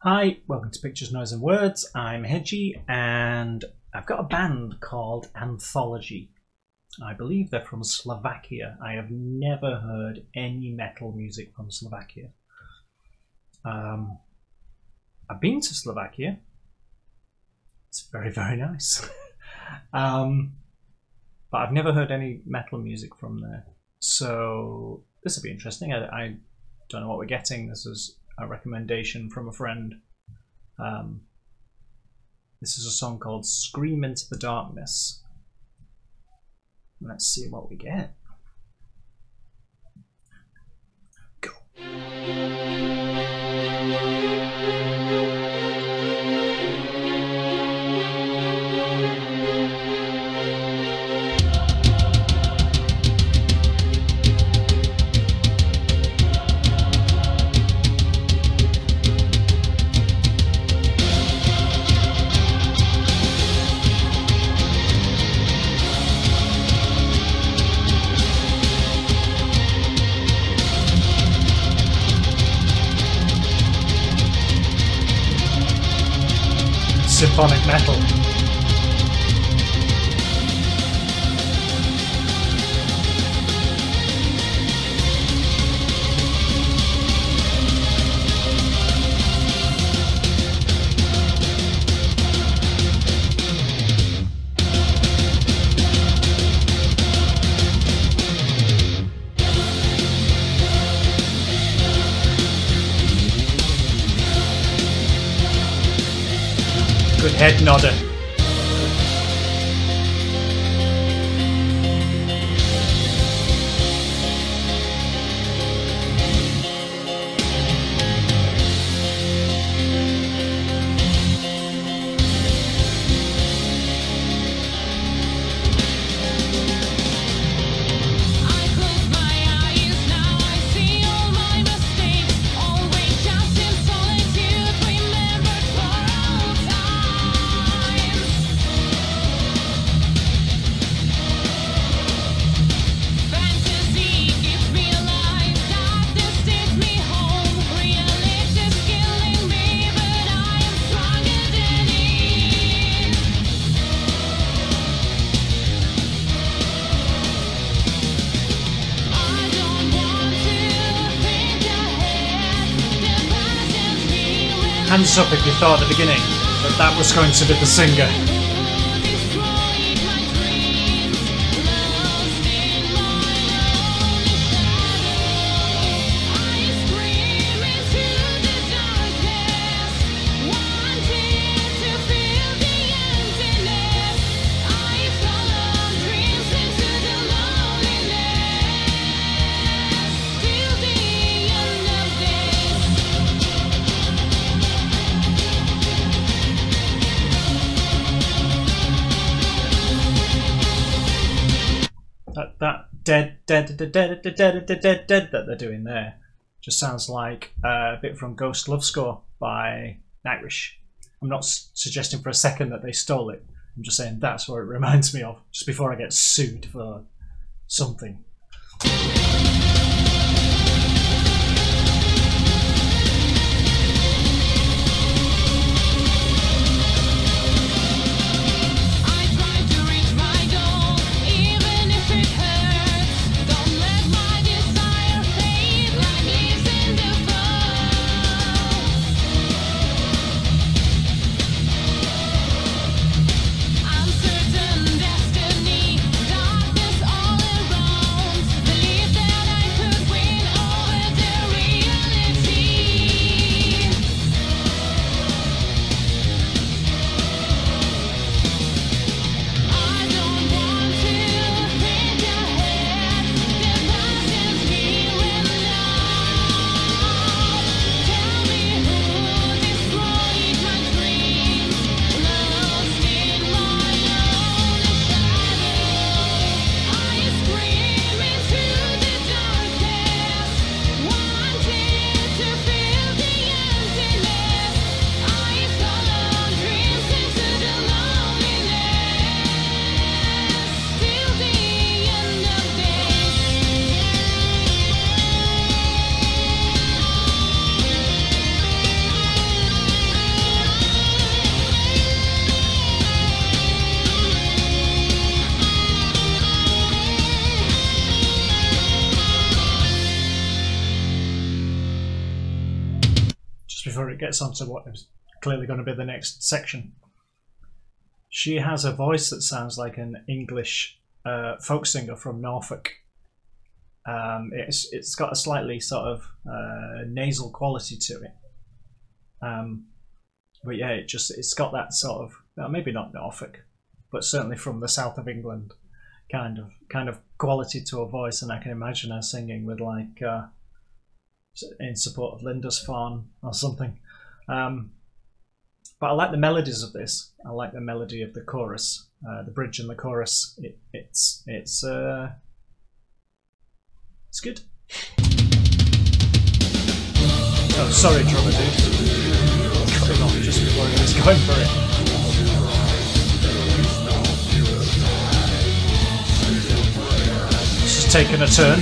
Hi, welcome to Pictures, Noise and Words. I'm Hedgy and I've got a band called Anthology. I believe they're from Slovakia. I have never heard any metal music from Slovakia. I've been to Slovakia. It's very, very nice. But I've never heard any metal music from there. So this will be interesting. I don't know what we're getting. This is a recommendation from a friend. This is a song called Scream Into the Darkness. Let's see what we get. Go. Symphonic metal. Good head nodder. Hands up if you thought at the beginning that that was going to be the singer. That dead that they're doing there just sounds like a bit from Ghost Love Score by Nightwish. I'm not suggesting for a second that they stole it. I'm just saying that's what it reminds me of, just before I get sued for something. Certain destiny, darkness all around. Believe before it gets onto what is clearly going to be the next section. She has a voice that sounds like an English folk singer from Norfolk. It's got a slightly sort of nasal quality to it. But yeah, it's got that sort of, well, maybe not Norfolk, but certainly from the south of England kind of quality to her voice, and I can imagine her singing with like in support of Lindisfarne or something. But I like the melodies of this. I like the melody of the chorus, the bridge and the chorus. It's good. Oh, sorry, drummer dude. Cut him off just before he was going for it. This is taking a turn.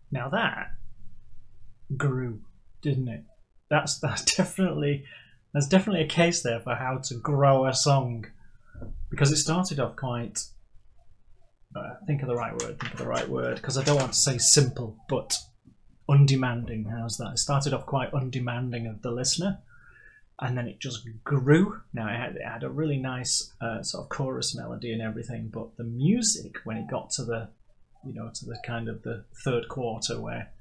Now that grew, didn't it? That's definitely a case there for how to grow a song, because it started off quite. Think of the right word, because I don't want to say simple, but undemanding. How's that? It started off quite undemanding of the listener, and then it just grew. Now it had a really nice sort of chorus melody and everything, but the music, when it got to the, to the kind of the third quarter, where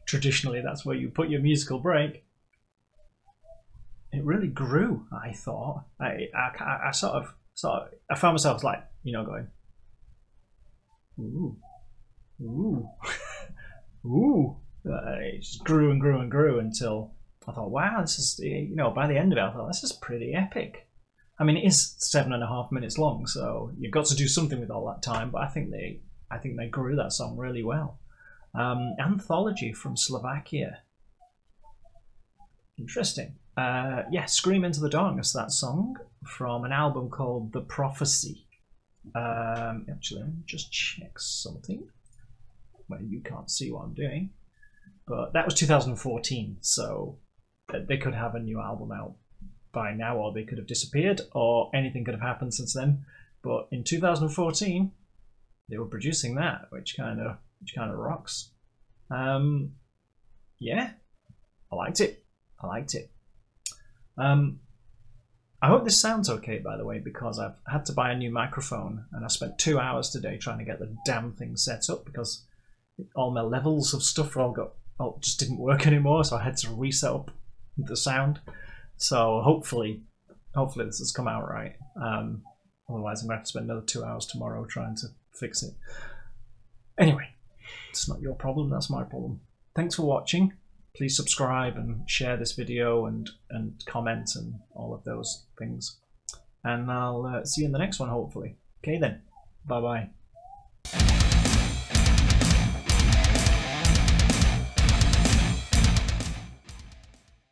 traditionally that's where you put your musical break, it really grew. I thought I sort of I found myself like, going, ooh, ooh, ooh. It just grew and grew and grew until I thought, wow, this is, you know, by the end of it, I thought, this is pretty epic. I mean, it is 7.5 minutes long, so you've got to do something with all that time. But I think they grew that song really well. Anthology from Slovakia. Interesting. Yeah, Scream Into the Darkness, that song from an album called The Prophecy. Actually, let me just check something. Well, you can't see what I'm doing, but that was 2014, so they could have a new album out by now, or they could have disappeared, or anything could have happened since then. But in 2014, they were producing that, which kind of rocks. Yeah, I liked it. I hope this sounds okay, by the way, because I've had to buy a new microphone, and I spent 2 hours today trying to get the damn thing set up because all my levels of stuff just didn't work anymore, so I had to reset up the sound. So hopefully this has come out right. Otherwise, I'm going to have to spend another 2 hours tomorrow trying to fix it. Anyway, it's not your problem, that's my problem. Thanks for watching. Please subscribe and share this video and comment and all of those things. And I'll see you in the next one, hopefully. Okay then, bye-bye.